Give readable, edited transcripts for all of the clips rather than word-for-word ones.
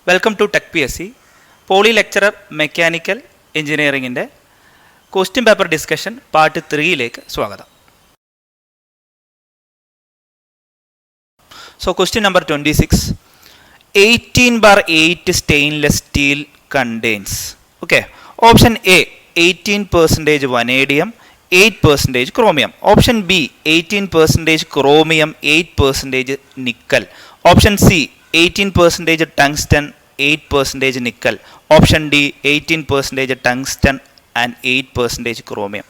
Welcome to tech PSC poly lecturer mechanical എഞ്ചിനീയറിംഗിൻ്റെ question paper discussion part 3യിലേക്ക് സ്വാഗതം. So question number 26, 18/8 stainless steel contains, okay, option A 18% vanadium, 8% chromium, option B 18% chromium, 8% nickel, option C 18% tungsten, 8% nickel, option D 18% tungsten and 8% chromium.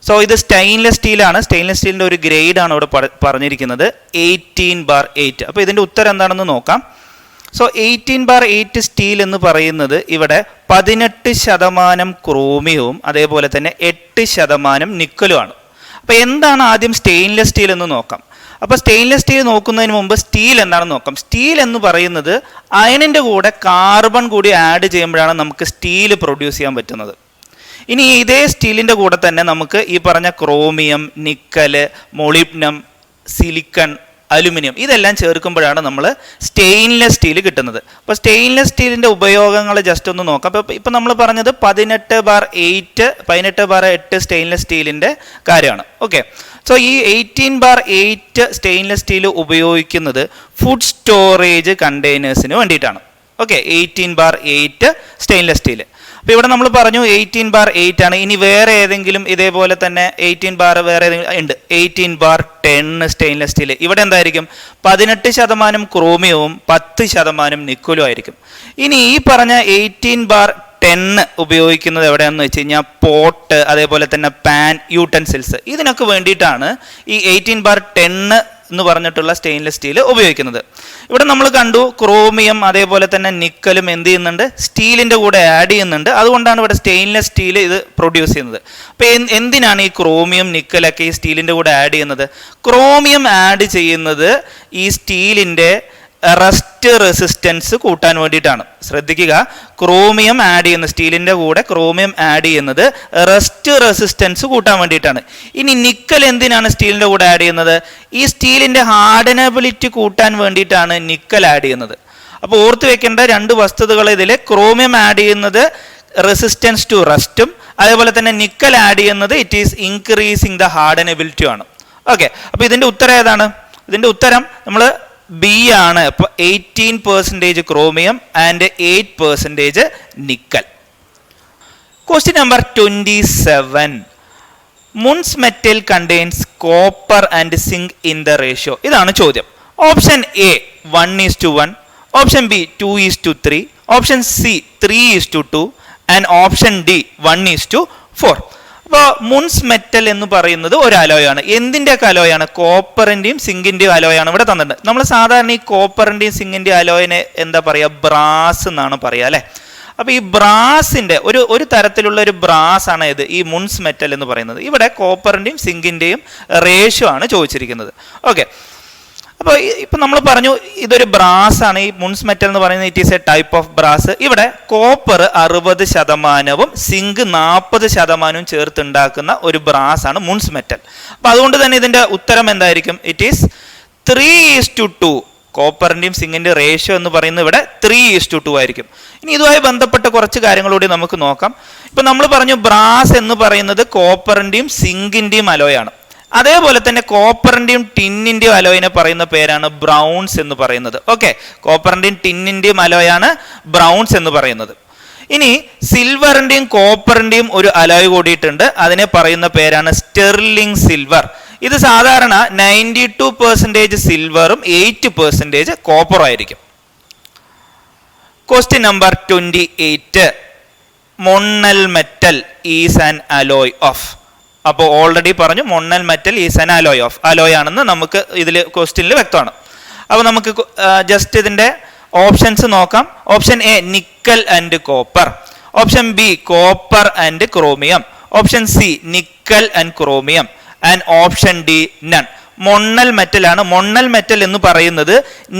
So ഇത് stainless സ്റ്റീലാണ്. Stainless സ്റ്റീലിൻ്റെ ഒരു ഗ്രേഡാണ് ഇവിടെ പറഞ്ഞിരിക്കുന്നത് 18/8. അപ്പോൾ ഇതിൻ്റെ ഉത്തരം എന്താണെന്ന് നോക്കാം. സോ 18/8 സ്റ്റീൽ എന്ന് പറയുന്നത് ഇവിടെ 18% ക്രോമിയവും അതേപോലെ തന്നെ 8% നിക്കലുമാണ്. അപ്പോൾ എന്താണ് ആദ്യം സ്റ്റെയിൻലെസ് സ്റ്റീൽ എന്ന് നോക്കാം. അപ്പോൾ സ്റ്റെയിൻലെസ് സ്റ്റീൽ നോക്കുന്നതിന് മുമ്പ് സ്റ്റീൽ എന്താണെന്ന് നോക്കാം. സ്റ്റീൽ എന്ന് പറയുന്നത് അയണിൻ്റെ കൂടെ കാർബൺ കൂടി ആഡ് ചെയ്യുമ്പോഴാണ് നമുക്ക് സ്റ്റീൽ പ്രൊഡ്യൂസ് ചെയ്യാൻ പറ്റുന്നത്. ഇനി ഇതേ സ്റ്റീലിൻ്റെ കൂടെ തന്നെ നമുക്ക് ഈ പറഞ്ഞ ക്രോമിയം, നിക്കല്, മൊളിബ്നം, സിലിക്കൺ, അലുമിനിയം ഇതെല്ലാം ചേർക്കുമ്പോഴാണ് നമ്മൾ സ്റ്റെയിൻലെസ് സ്റ്റീൽ കിട്ടുന്നത്. അപ്പോൾ സ്റ്റെയിൻലെസ് സ്റ്റീലിൻ്റെ ഉപയോഗങ്ങൾ ജസ്റ്റ് ഒന്ന് നോക്കാം. അപ്പോൾ ഇപ്പോൾ നമ്മൾ പറഞ്ഞത് 18/8 സ്റ്റെയിൻലെസ് സ്റ്റീലിൻ്റെ കാര്യമാണ്. ഓക്കെ, സോ ഈ 18/8 സ്റ്റെയിൻലെസ് സ്റ്റീൽ ഉപയോഗിക്കുന്നത് ഫുഡ് സ്റ്റോറേജ് കണ്ടെയ്നേഴ്സിന് വേണ്ടിയിട്ടാണ്. Okay, 18/8 stainless steel. അപ്പോൾ ഇവിടെ നമ്മൾ പറഞ്ഞു 18/8 ആണ്. ഇനി വേറെ ഏതെങ്കിലും ഇതേപോലെ തന്നെ 18 വേറെ ഏതെങ്കിലും ഉണ്ട്, 18/10 സ്റ്റെയിൻലെസ് സ്റ്റീൽ. ഇവിടെ എന്തായിരിക്കും? 18% ക്രോമിയവും 10% നിക്കലും ആയിരിക്കും. ഇനി ഈ പറഞ്ഞ 18/10 ഉപയോഗിക്കുന്നത് എവിടെയാണെന്ന് വെച്ച് കഴിഞ്ഞാൽ പോട്ട്, അതേപോലെ തന്നെ പാൻ, യൂട്ടൻസിൽസ് ഇതിനൊക്കെ വേണ്ടിയിട്ടാണ് ഈ 18/10 എന്ന് പറഞ്ഞിട്ടുള്ള സ്റ്റെയിൻലെസ് സ്റ്റീൽ ഉപയോഗിക്കുന്നത്. ഇവിടെ നമ്മൾ കണ്ടു ക്രോമിയം അതേപോലെ തന്നെ നിക്കലും എന്ത് ചെയ്യുന്നുണ്ട്? സ്റ്റീലിൻ്റെ കൂടെ ആഡ് ചെയ്യുന്നുണ്ട്. അതുകൊണ്ടാണ് ഇവിടെ സ്റ്റെയിൻലെസ് സ്റ്റീൽ ഇത് പ്രൊഡ്യൂസ് ചെയ്യുന്നത്. അപ്പോൾ എന്തിനാണ് ഈ ക്രോമിയം, നിക്കലൊക്കെ ഈ സ്റ്റീലിൻ്റെ കൂടെ ആഡ് ചെയ്യുന്നത്? ക്രോമിയം ആഡ് ചെയ്യുന്നത് ഈ സ്റ്റീലിൻ്റെ റസ്റ്റ് റെസിസ്റ്റൻസ് കൂട്ടാൻ വേണ്ടിയിട്ടാണ്. ശ്രദ്ധിക്കുക, ക്രോമിയം ആഡ് ചെയ്യുന്ന സ്റ്റീലിൻ്റെ കൂടെ ക്രോമിയം ആഡ് ചെയ്യുന്നത് റസ്റ്റ് റെസിസ്റ്റൻസ് കൂട്ടാൻ വേണ്ടിയിട്ടാണ്. ഇനി നിക്കൽ എന്തിനാണ് സ്റ്റീലിൻ്റെ കൂടെ ആഡ് ചെയ്യുന്നത്? ഈ സ്റ്റീലിൻ്റെ ഹാർഡനബിലിറ്റി കൂട്ടാൻ വേണ്ടിയിട്ടാണ് നിക്കൽ ആഡ് ചെയ്യുന്നത്. അപ്പോൾ ഓർത്ത് വെക്കേണ്ട രണ്ട് വസ്തുതകൾ ഇതിൽ, ക്രോമിയം ആഡ് ചെയ്യുന്നത് റെസിസ്റ്റൻസ് ടു റസ്റ്റും അതേപോലെ തന്നെ നിക്കൽ ആഡ് ചെയ്യുന്നത് ഇറ്റ് ഈസ് ഇൻക്രീസിങ് ദ ഹാർഡനബിലിറ്റി ആണ്. ഓക്കെ, അപ്പോൾ ഇതിൻ്റെ ഉത്തരം ഏതാണ്? ഇതിൻ്റെ ഉത്തരം നമ്മൾ B ആണ്. അപ്പോൾ 18% chromium and 8% nickel. Question number 27, Muntz metal contains copper and zinc in the ratio. ഇതാണ് ചോദ്യം. Option A 1:1, option B 2:3, option C 3:2 and option D 1:4. അപ്പോൾ മുൺസ് മെറ്റൽ എന്ന് പറയുന്നത് ഒരു അലോയാണ്. എന്തിൻ്റെയൊക്കെ അലോയാണ്? കോപ്പറിൻ്റെയും സിങ്കിൻ്റെയും അലോയാണ് ഇവിടെ തന്നിട്ടുണ്ട്. നമ്മൾ സാധാരണ ഈ കോപ്പറിൻ്റെയും സിങ്കിൻ്റെയും അലോയിനെ എന്താ പറയുക? ബ്രാസ് എന്നാണ് പറയുക, അല്ലേ? അപ്പോൾ ഈ ബ്രാസിൻ്റെ ഒരു തരത്തിലുള്ള ഒരു ബ്രാസ് ആണ് ഇത് ഈ മുൺസ് മെറ്റൽ എന്ന് പറയുന്നത്. ഇവിടെ കോപ്പറിൻ്റെയും സിങ്കിൻ്റെയും റേഷ്യോ ആണ് ചോദിച്ചിരിക്കുന്നത്. ഓക്കെ, അപ്പോൾ ഇപ്പം നമ്മൾ പറഞ്ഞു ഇതൊരു ബ്രാസ് ആണ്. ഈ മുൺസ് മെറ്റൽ എന്ന് പറയുന്നത് it is A type of brass. ഇവിടെ കോപ്പർ 60% സിങ്ക് 40% ചേർത്തുണ്ടാക്കുന്ന ഒരു ബ്രാസ് ആണ് മുൺസ് മെറ്റൽ. അപ്പോൾ അതുകൊണ്ട് തന്നെ ഇതിൻ്റെ ഉത്തരം എന്തായിരിക്കും? It is 3:2. കോപ്പറിൻ്റെയും സിങ്കിൻ്റെയും റേഷ്യോ എന്ന് പറയുന്നത് ഇവിടെ 3:2 ആയിരിക്കും. ഇനി ഇതുമായി ബന്ധപ്പെട്ട കുറച്ച് കാര്യങ്ങളൂടി നമുക്ക് നോക്കാം. ഇപ്പം നമ്മൾ പറഞ്ഞു ബ്രാസ് എന്ന് പറയുന്നത് കോപ്പറിൻ്റെയും സിങ്കിൻ്റെയും അലോയാണ്. അതേപോലെ തന്നെ കോപ്പറിൻ്റെയും ടിന്നിൻ്റെയും അലോയിനെ പറയുന്ന പേരാണ് ബ്രൗൺസ് എന്ന് പറയുന്നത്. ഓക്കെ, കോപ്പറിൻ്റെയും ടിന്നിൻ്റെയും അലോയാണ് ബ്രൗൺസ് എന്ന് പറയുന്നത്. ഇനി സിൽവറിൻ്റെയും കോപ്പറിൻ്റെയും ഒരു അലോയ് കൂടിയിട്ടുണ്ട്. അതിനെ പറയുന്ന പേരാണ് സ്റ്റെർലിംഗ് സിൽവർ. ഇത് സാധാരണ 92% സിൽവറും 8% കോപ്പറും ആയിരിക്കും. Question number 28, Monel metal is an alloy of. അപ്പോൾ ഓൾറെഡി പറഞ്ഞു Monel metal is an alloy of. Alloy ആണെന്ന് നമുക്ക് ഇതിൽ ക്വസ്റ്റ്യനിൽ വ്യക്തമാണ്. അപ്പോൾ നമുക്ക് ജസ്റ്റ് ഇതിൻ്റെ ഓപ്ഷൻസ് നോക്കാം. Option A nickel and copper, option B copper and chromium, option C nickel and chromium and option D none. Monel metal ആണ്. മൊണ്ണൽ മെറ്റൽ എന്ന് പറയുന്നത്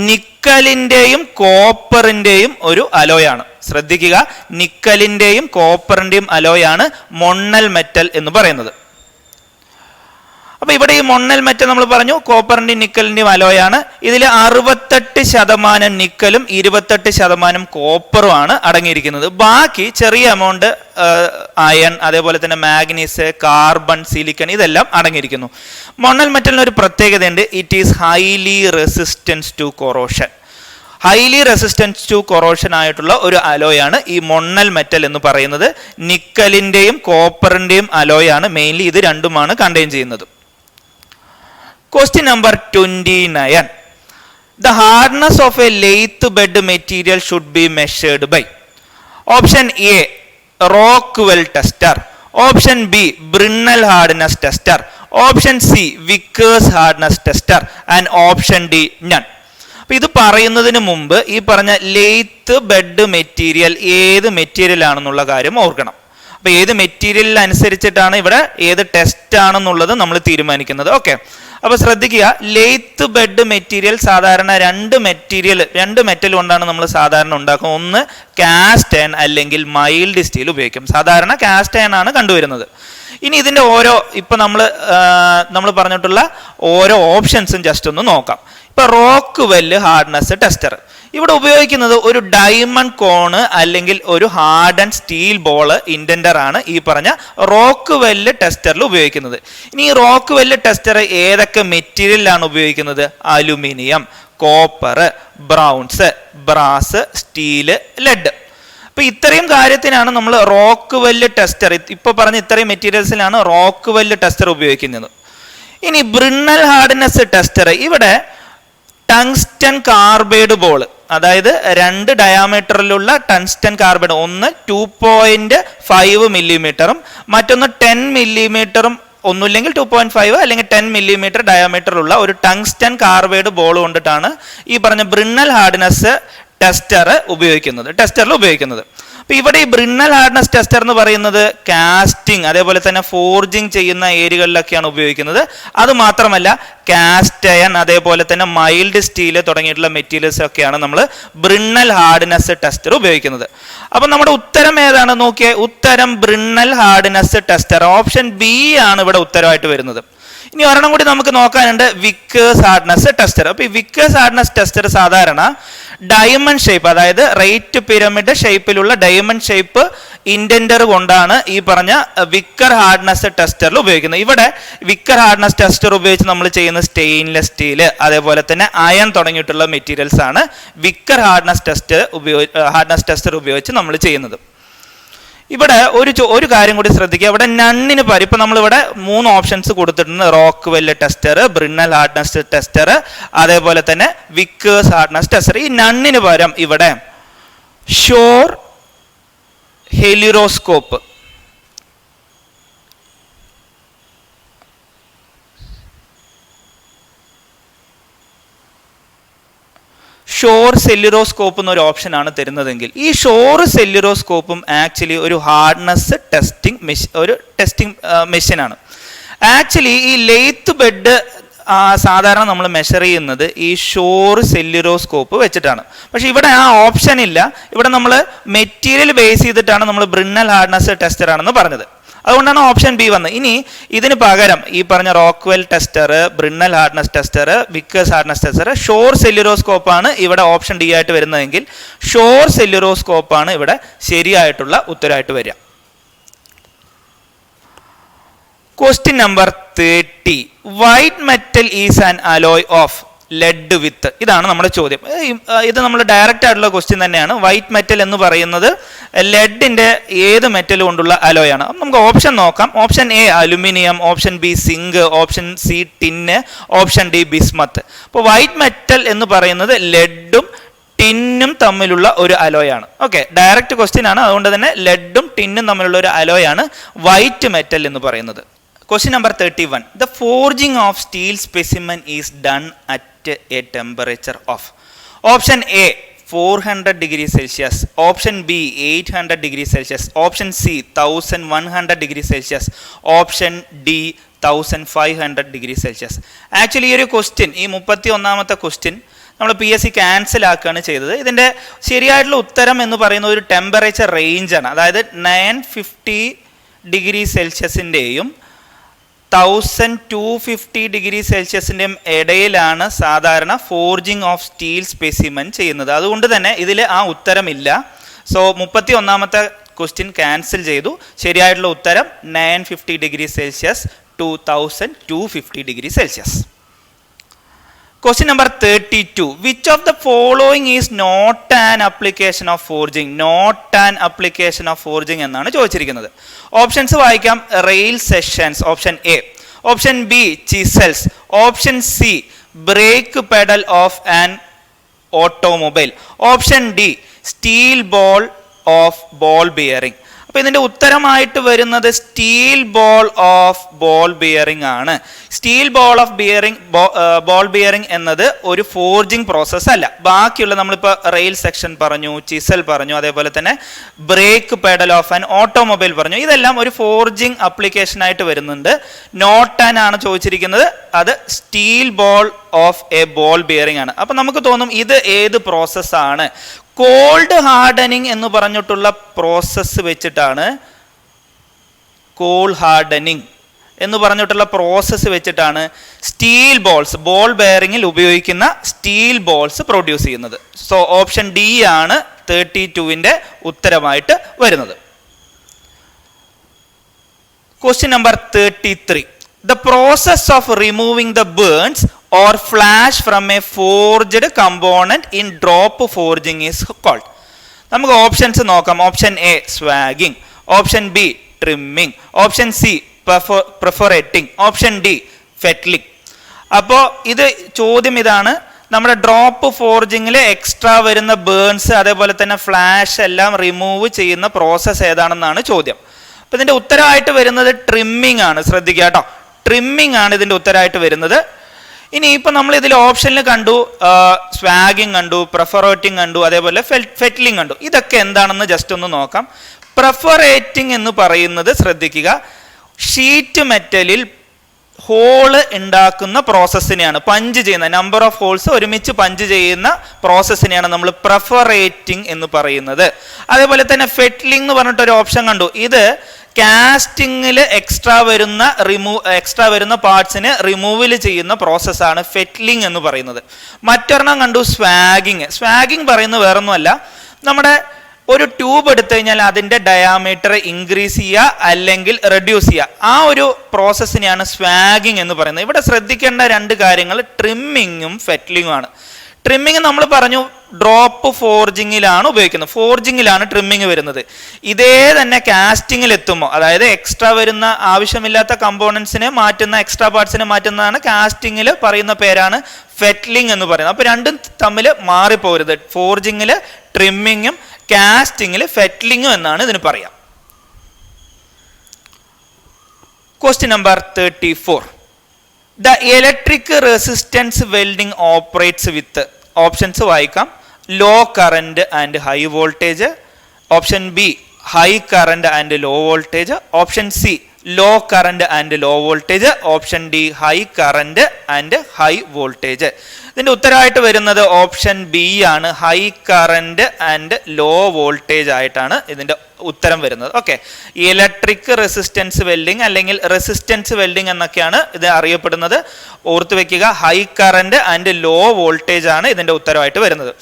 നിക്കലിൻ്റെയും കോപ്പറിൻ്റെയും ഒരു അലോയാണ്. ശ്രദ്ധിക്കുക, നിക്കലിൻ്റെയും കോപ്പറിൻ്റെയും അലോയാണ് മൊണ്ണൽ മെറ്റൽ എന്ന് പറയുന്നത്. അപ്പോൾ ഇവിടെ ഈ മൊണ്ണൽ മെറ്റൽ നമ്മൾ പറഞ്ഞു കോപ്പറിന്റെയും നിക്കലിന്റെയും അലോയാണ്. ഇതിൽ 68% നിക്കലും 28% കോപ്പറും ആണ് അടങ്ങിയിരിക്കുന്നത്. ബാക്കി ചെറിയ എമൗണ്ട് അയൺ, അതേപോലെ തന്നെ മാഗ്നീസ്, കാർബൺ, സിലിക്കൺ ഇതെല്ലാം അടങ്ങിയിരിക്കുന്നു. മൊണ്ണൽ മെറ്റലിന് ഒരു പ്രത്യേകതയുണ്ട്. It is highly resistance to corrosion. Highly resistance to corrosion ആയിട്ടുള്ള ഒരു അലോയാണ് ഈ മൊണ്ണൽ മെറ്റൽ എന്ന് പറയുന്നത്. നിക്കലിന്റെയും കോപ്പറിന്റെയും അലോയാണ് മെയിൻലി. ഇത് രണ്ടുമാണ് കണ്ടെയ്ൻ ചെയ്യുന്നത്. Question number 29. The hardness of a lathe bed material should be measured by option A Rockwell tester, option B Brinell hardness tester, option C Vickers hardness tester and option D none. അപ്പോൾ ഇത് പറയുന്നതിന് മുമ്പ് ഈ പറഞ്ഞ lathe bed material ഏത് material ആണെന്നുള്ള കാര്യം ഓർക്കണം. അപ്പോൾ ഏത് മെറ്റീരിയൽ അനുസരിച്ചിട്ടാണ് ഇവിടെ ഏത് ടെസ്റ്റ് ആണെന്നുള്ളത് നമ്മൾ തീരുമാനിക്കുന്നത്. ഓക്കെ, അപ്പോൾ ശ്രദ്ധിക്കുക, ലെയ്ത്ത് ബെഡ് മെറ്റീരിയൽ സാധാരണ രണ്ട് മെറ്റൽ കൊണ്ടാണ് നമ്മൾ സാധാരണ ഉണ്ടാക്കുന്നത്. ഒന്ന് കാസ്റ്റ് അയൺ അല്ലെങ്കിൽ മൈൽഡ് സ്റ്റീൽ ഉപയോഗിക്കും. സാധാരണ കാസ്റ്റ് അയൺ ആണ് കണ്ടുവരുന്നത്. ഇനി ഇതിൻ്റെ ഇപ്പം നമ്മൾ പറഞ്ഞിട്ടുള്ള ഓരോ ഓപ്ഷൻസും ജസ്റ്റ് ഒന്ന് നോക്കാം. ഇപ്പം റോക്ക്വെൽ ഹാർഡ്നെസ് ടെസ്റ്റർ ഇവിടെ ഉപയോഗിക്കുന്നത് ഒരു ഡയമണ്ട് കോണ് അല്ലെങ്കിൽ ഒരു ഹാർഡൻ സ്റ്റീൽ ബോള് ഇൻഡന്റർ ആണ് ഈ പറഞ്ഞ റോക്ക്വെൽ ടെസ്റ്ററിൽ ഉപയോഗിക്കുന്നത്. ഇനി ഈ റോക്ക്വെൽ ടെസ്റ്റർ ഏതൊക്കെ മെറ്റീരിയലാണ് ഉപയോഗിക്കുന്നത്? Aluminium, copper, bronze, brass, steel, lead. അപ്പൊ ഇത്രയും കാര്യത്തിനാണ് നമ്മൾ റോക്ക്വെൽ ടെസ്റ്റർ, ഇപ്പൊ പറഞ്ഞ ഇത്രയും മെറ്റീരിയൽസിലാണ് റോക്ക്വെൽ ടെസ്റ്റർ ഉപയോഗിക്കുന്നത്. ഇനി ബ്രിണ്ണൽ ഹാർഡ്നെസ് ടെസ്റ്റർ ഇവിടെ ടങ്സ്റ്റൺ കാർബൈഡ് ബോൾ, അതായത് 2 ഡയാമീറ്ററിലുള്ള ടങ്സ്റ്റൺ കാർബൈഡ്, ഒന്ന് 2.5 മില്ലിമീറ്ററും മറ്റൊന്ന് 10 മില്ലിമീറ്ററും, ഒന്നുമില്ലെങ്കിൽ 2.5 അല്ലെങ്കിൽ 10 മില്ലിമീറ്റർ ഡയാമീറ്ററുള്ള ഒരു ടങ്സ്റ്റൺ കാർബൈഡ് ബോൾ കൊണ്ടിട്ടാണ് ഈ പറഞ്ഞ ബ്രിണ്ണൽ ഹാർഡ്നെസ് ടെസ്റ്ററിൽ ഉപയോഗിക്കുന്നത്. അപ്പൊ ഇവിടെ ഈ ബ്രിണ്ണൽ ഹാർഡ്നെസ് ടെസ്റ്റർ എന്ന് പറയുന്നത് കാസ്റ്റിംഗ് അതേപോലെ തന്നെ ഫോർജിങ് ചെയ്യുന്ന ഏരിയകളിലൊക്കെയാണ് ഉപയോഗിക്കുന്നത്. അത് മാത്രമല്ല കാസ്റ്റ് അയൺ അതേപോലെ തന്നെ മൈൽഡ് സ്റ്റീൽ തുടങ്ങിയിട്ടുള്ള മെറ്റീരിയൽസ് ഒക്കെയാണ് നമ്മൾ ബ്രിണ്ണൽ ഹാർഡ്നെസ് ടെസ്റ്റർ ഉപയോഗിക്കുന്നത്. അപ്പൊ നമ്മുടെ ഉത്തരം ഏതാണ് നോക്കിയേ? ഉത്തരം ബ്രിണ്ണൽ ഹാർഡ്നെസ് ടെസ്റ്റർ, ഓപ്ഷൻ ബി ആണ് ഇവിടെ ഉത്തരമായിട്ട് വരുന്നത്. ഇനി ഒരെണ്ണം കൂടി നമുക്ക് നോക്കാനുണ്ട്, വിക്കേഴ്സ് ഹാർഡ്നെസ് ടെസ്റ്റർ. അപ്പൊ ഈ വിക്കേഴ്സ് ഹാർഡ്നെസ് ടെസ്റ്റർ സാധാരണ ഡയമണ്ട് ഷേപ്പ്, അതായത് റൈറ്റ് പിരമിഡ് ഷേപ്പിലുള്ള ഡയമണ്ട് ഷേപ്പ് ഇൻഡന്റർ കൊണ്ടാണ് ഈ പറഞ്ഞ വിക്കർ ഹാർഡ്നെസ് ടെസ്റ്ററിൽ ഉപയോഗിക്കുന്നത്. ഇവിടെ വിക്കർ ഹാർഡ്നെസ് ടെസ്റ്റർ ഉപയോഗിച്ച് നമ്മൾ ചെയ്യുന്ന സ്റ്റെയിൻലെസ് സ്റ്റീല് അതേപോലെ തന്നെ അയൺ തുടങ്ങിയിട്ടുള്ള മെറ്റീരിയൽസ് ആണ് വിക്കർ ഹാർഡ്നെസ് ടെസ്റ്റർ ഉപയോഗിച്ച് നമ്മൾ ചെയ്യുന്നത്. ഇവിടെ ഒരു കാര്യം കൂടി ശ്രദ്ധിക്കുക, ഇവിടെ നണ്ണിന് പകരം ഇപ്പൊ നമ്മളിവിടെ 3 ഓപ്ഷൻസ് കൊടുത്തിട്ടുണ്ട്. Rockwell tester, Brinell hardness tester, അതേപോലെ തന്നെ വിക്കേഴ്സ് ഹാർഡ്നെസ് ടെസ്റ്റർ. ഈ നണ്ണിന് പകരം ഇവിടെ ഷോർ ഹെലിറോസ്കോപ്പ്, ഷോർ സെല്ലുറോസ്കോപ്പ് എന്നൊരു ഓപ്ഷനാണ് തരുന്നതെങ്കിൽ ഈ ഷോർ സെല്ലുറോസ്കോപ്പും ആക്ച്വലി ഒരു ഹാർഡ്നെസ് ടെസ്റ്റിംഗ് മെഷീനാണ്. ആക്ച്വലി ഈ ലെയ്ത്ത് ബെഡ് സാധാരണ നമ്മൾ മെഷർ ചെയ്യുന്നത് ഈ ഷോർ സെല്ലുറോസ്കോപ്പ് വെച്ചിട്ടാണ്. പക്ഷെ ഇവിടെ ആ ഓപ്ഷൻ ഇല്ല. ഇവിടെ നമ്മൾ മെറ്റീരിയൽ ബേസ് ചെയ്തിട്ടാണ് നമ്മൾ ബ്രിണ്ണൽ ഹാർഡ്നെസ് ടെസ്റ്റർ ആണെന്ന് പറഞ്ഞത്. അതുകൊണ്ടാണ് ഓപ്ഷൻ ബി വന്നത്. ഇനി ഇതിന് പകരം ഈ പറഞ്ഞ Rockwell tester, Brinell hardness tester, Vickers hardness tester, Shore സെല്ലുറോസ്കോപ്പാണ് ഇവിടെ ഓപ്ഷൻ ഡി ആയിട്ട് വരുന്നതെങ്കിൽ ഷോർ സെല്ലുറോസ്കോപ്പാണ് ഇവിടെ ശരിയായിട്ടുള്ള ഉത്തരമായിട്ട് വരിക. Question number 30. White metal is an alloy of lead with. ഇതാണ് നമ്മുടെ ചോദ്യം. ഇത് നമ്മൾ ഡയറക്റ്റ് ആയിട്ടുള്ള ക്വസ്റ്റ്യൻ തന്നെയാണ്. വൈറ്റ് മെറ്റൽ എന്ന് പറയുന്നത് ലെഡിന്റെ ഏത് മെറ്റൽ കൊണ്ടുള്ള അലോയാണ്? നമുക്ക് ഓപ്ഷൻ നോക്കാം. Option A aluminium, option B zinc, option C tin, option D bismuth. അപ്പോൾ വൈറ്റ് മെറ്റൽ എന്ന് പറയുന്നത് ലെഡും ടിന്നും തമ്മിലുള്ള ഒരു അലോയാണ്. ഓക്കെ, ഡയറക്റ്റ് ക്വസ്റ്റ്യൻ ആണ്. അതുകൊണ്ട് തന്നെ ലെഡും ടിന്നും തമ്മിലുള്ള ഒരു അലോയാണ് വൈറ്റ് മെറ്റൽ എന്ന് പറയുന്നത്. Question number 31. The forging of steel specimen is done at a temperature of option A 400 degrees Celsius, option B 800 degrees Celsius, option C 1100 degrees Celsius, option D 1500 degrees Celsius. Actually ഈ ഒരു question, ഈ 31ാമത്തെ question നമ്മൾ PSC cancel ആക്കുകയാണ് ചെയ്തത്. ഇതിൻ്റെ ശരിയായിട്ടുള്ള ഉത്തരം എന്ന് പറയുന്ന ഒരു ടെമ്പറേച്ചർ റേഞ്ചാണ്. അതായത് 950 ഡിഗ്രി സെൽഷ്യസിൻ്റെയും 1000-250°C ഇടയിലാണ് സാധാരണ ഫോർജിങ് ഓഫ് സ്റ്റീൽ സ്പെസിമെൻ ചെയ്യുന്നത്. അതുകൊണ്ട് തന്നെ ഇതിൽ ആ ഉത്തരമില്ല. സോ 31ാമത്തെ ക്വസ്റ്റ്യൻ ക്യാൻസൽ ചെയ്തു. ശരിയായിട്ടുള്ള ഉത്തരം 950°C to 1000-250°C. Question number 32. Which of the following is not an application of forging? Not an application of forging എന്നാണ് ചോദിച്ചിരിക്കുന്നത്. ഓപ്ഷൻസ് വായിക്കാം. Rail sections, option A. Option B chisels. Option C brake pedal of an automobile. Option D steel ball of ball bearing. അപ്പോൾ ഇതിൻ്റെ ഉത്തരമായിട്ട് വരുന്നത് steel ball of ball bearing ആണ്. Steel ball of ball bearing എന്നത് ഒരു forging process അല്ല. ബാക്കിയുള്ള നമ്മളിപ്പോൾ റെയിൽ സെക്ഷൻ പറഞ്ഞു, ചിസൽ പറഞ്ഞു, അതേപോലെ തന്നെ break pedal of an automobile പറഞ്ഞു. ഇതെല്ലാം ഒരു ഫോർജിങ് അപ്ലിക്കേഷൻ ആയിട്ട് വരുന്നുണ്ട്. നോട്ട് ആൻ ആണ് ചോദിച്ചിരിക്കുന്നത്, അത് steel ball of A ball bearing ആണ്. അപ്പം നമുക്ക് തോന്നും ഇത് ഏത് പ്രോസസ്സാണ്? കോൾഡ് ഹാർഡനിങ് എന്ന് പറഞ്ഞിട്ടുള്ള പ്രോസസ്സ് വെച്ചിട്ടാണ്, കോൾ ഹാർഡനിങ് എന്ന് പറഞ്ഞിട്ടുള്ള പ്രോസസ്സ് വെച്ചിട്ടാണ് സ്റ്റീൽ ബോൾസ്, ബോൾ ബെയറിങ്ങിൽ ഉപയോഗിക്കുന്ന സ്റ്റീൽ ബോൾസ് പ്രൊഡ്യൂസ് ചെയ്യുന്നത്. സോ ഓപ്ഷൻ ഡി ആണ് 32ന്റെ ഉത്തരമായിട്ട് വരുന്നത്. Question number 33. The process of removing the burns or flash from a forged component in drop forging is called. നമുക്ക് options നോക്കാം. ഓപ്ഷൻ എ സ്വാഗിങ്, option B trimming, option C perforating, option D fettling. അപ്പോൾ ഇത് ചോദ്യം ഇതാണ്, നമ്മുടെ drop ഫോർജിങ്ങിൽ extra വരുന്ന ബേൺസ് അതേപോലെ തന്നെ ഫ്ലാഷ് എല്ലാം റിമൂവ് ചെയ്യുന്ന പ്രോസസ്സ് ഏതാണെന്നാണ് ചോദ്യം. അപ്പോൾ ഇതിൻ്റെ ഉത്തരമായിട്ട് വരുന്നത് ട്രിമ്മിങ് ആണ്. ശ്രദ്ധിക്കുക കേട്ടോ, ട്രിമ്മിങ് ആണ് ഇതിൻ്റെ ഉത്തരമായിട്ട് വരുന്നത്. ഇനി ഇപ്പം നമ്മൾ ഇതിൽ ഓപ്ഷനിൽ കണ്ടു സ്വാഗിങ് കണ്ടു, പെർഫോറേറ്റിംഗ് കണ്ടു, അതേപോലെ ഫെറ്റ്ലിംഗ് കണ്ടു. ഇതൊക്കെ എന്താണെന്ന് ജസ്റ്റ് ഒന്ന് നോക്കാം. പെർഫോറേറ്റിംഗ് എന്ന് പറയുന്നത് ശ്രദ്ധിക്കുക, ഷീറ്റ് മെറ്റലിൽ ഹോള് ഉണ്ടാക്കുന്ന പ്രോസസ്സിനെയാണ്, പഞ്ച് ചെയ്യുന്ന നമ്പർ ഓഫ് ഹോൾസ് ഒരുമിച്ച് പഞ്ച് ചെയ്യുന്ന പ്രോസസ്സിനെയാണ് നമ്മൾ പെർഫോറേറ്റിംഗ് എന്ന് പറയുന്നത്. അതേപോലെ തന്നെ ഫെറ്റ്ലിംഗ് എന്ന് പറഞ്ഞിട്ടൊരു ഓപ്ഷൻ കണ്ടു. ഇത് കാസ്റ്റിങ്ങിൽ എക്സ്ട്രാ വരുന്ന പാർട്സിന് റിമൂവൽ ചെയ്യുന്ന പ്രോസസ്സാണ് ഫെറ്റ്ലിംഗ് എന്ന് പറയുന്നത്. മറ്റൊരെണ്ണം കണ്ടു സ്വാഗിങ്. സ്വാഗിങ് പറയുന്നത് വേറൊന്നുമല്ല, നമ്മുടെ ഒരു ട്യൂബ് എടുത്തു കഴിഞ്ഞാൽ അതിൻ്റെ ഡയാമീറ്റർ ഇൻക്രീസ് ചെയ്യുക അല്ലെങ്കിൽ റെഡ്യൂസ് ചെയ്യുക, ആ ഒരു പ്രോസസ്സിനെയാണ് സ്വാഗിങ് എന്ന് പറയുന്നത്. ഇവിടെ ശ്രദ്ധിക്കേണ്ട രണ്ട് കാര്യങ്ങൾ ട്രിമ്മിങ്ങും ഫെറ്റ്ലിങ്ങും ആണ്. ട്രിമ്മിങ് നമ്മൾ പറഞ്ഞു ഡ്രോപ്പ് ഫോർജിങ്ങിലാണ് ഉപയോഗിക്കുന്നത്, ഫോർജിങ്ങിലാണ് ട്രിമ്മിങ് വരുന്നത്. ഇതേ തന്നെ കാസ്റ്റിങ്ങിൽ എത്തുമ്പോൾ, അതായത് എക്സ്ട്രാ വരുന്ന ആവശ്യമില്ലാത്ത കമ്പോണൻസിനെ മാറ്റുന്ന, എക്സ്ട്രാ പാർട്സിനെ മാറ്റുന്നതാണ് കാസ്റ്റിങ്ങിൽ പറയുന്ന പേരാണ് ഫെറ്റ്ലിംഗ് എന്ന് പറയുന്നത്. അപ്പോൾ രണ്ടും തമ്മിൽ മാറിപ്പോരുത്. ഫോർജിങ്ങിൽ ട്രിമ്മിങ്ങും കാസ്റ്റിങ്ങിൽ ഫെറ്റ്ലിങ്ങും എന്നാണ് ഇതിന് പറയാം. Question number 34. The electric resistance welding operates with, ഓപ്ഷൻസ് വായിക്കാം. Low current and high voltage, option B high current and low voltage, option C low current and low voltage, option D high current and high voltage. ഇതിൻ്റെ ഉത്തരമായിട്ട് വരുന്നത് option B ആണ്, high current and low voltage ആയിട്ടാണ് ഇതിൻ്റെ ഉത്തരം വരുന്നത്. Okay, electric resistance welding അല്ലെങ്കിൽ resistance welding എന്നൊക്കെയാണ് ഇത് അറിയപ്പെടുന്നത്. ഓർത്ത് വെക്കുക, high current and low voltage ആണ് ഇതിൻ്റെ ഉത്തരമായിട്ട് വരുന്നത്.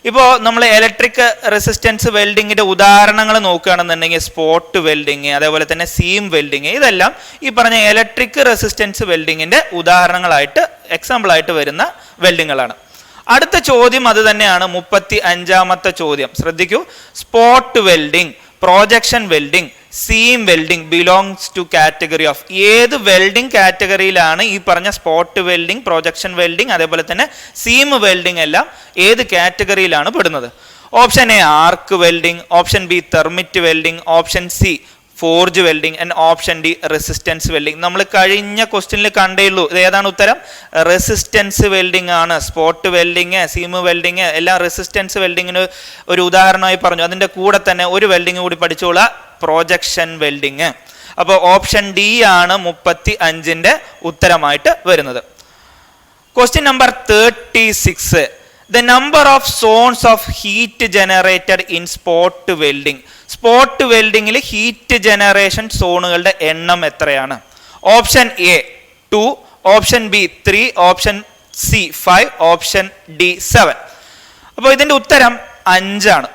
ഇപ്പോൾ നമ്മൾ ഇലക്ട്രിക് റെസിസ്റ്റൻസ് വെൽഡിങ്ങിൻ്റെ ഉദാഹരണങ്ങൾ നോക്കുകയാണെന്നുണ്ടെങ്കിൽ സ്പോട്ട് വെൽഡിങ്, അതേപോലെ തന്നെ സീം വെൽഡിങ്, ഇതെല്ലാം ഈ പറഞ്ഞ ഇലക്ട്രിക് റെസിസ്റ്റൻസ് വെൽഡിങ്ങിൻ്റെ ഉദാഹരണങ്ങളായിട്ട്, എക്സാമ്പിളായിട്ട് വരുന്ന വെൽഡിങ്ങുകളാണ്. അടുത്ത ചോദ്യം അത് തന്നെയാണ്, 35ാമത്തെ ചോദ്യം. ശ്രദ്ധിക്കൂ, spot welding, projection welding, seam welding belongs to category of. ഏത് വെൽഡിങ് കാറ്റഗറിയിലാണ് ഈ പറഞ്ഞ സ്പോട്ട് വെൽഡിങ്, പ്രൊജക്ഷൻ വെൽഡിങ്, അതേപോലെ തന്നെ സീം വെൽഡിങ് എല്ലാം ഏത് കാറ്റഗറിയിലാണ് പെടുന്നത്? Option A arc welding, option B thermite welding, option C forge welding and option D resistance welding. നമ്മൾ കഴിഞ്ഞ ക്വസ്റ്റ്യനിൽ കണ്ടേയുള്ളൂ. ഇത് ഏതാണ് ഉത്തരം? റെസിസ്റ്റൻസ് വെൽഡിങ് ആണ്. സ്പോട്ട് വെൽഡിങ്, സീം വെൽഡിങ് എല്ലാം റെസിസ്റ്റൻസ് വെൽഡിങ്ങിന് ഒരു ഉദാഹരണമായി പറഞ്ഞു. അതിൻ്റെ കൂടെ തന്നെ ഒരു വെൽഡിങ് കൂടി പഠിച്ചോളാം, പ്രൊജക്ഷൻ വെൽഡിങ്. അപ്പോൾ ഓപ്ഷൻ ഡി ആണ് 35ന്റെ ഉത്തരമായിട്ട് വരുന്നത്. Question number 36. The number of zones of heat generated in spot welding. Spot വെൽഡിങ്ങിൽ ഹീറ്റ് ജനറേഷൻ സോണുകളുടെ എണ്ണം എത്രയാണ്? Option A 2, option B 3, option C 5, option D 7. അപ്പോൾ ഇതിൻ്റെ ഉത്തരം 5 ആണ്.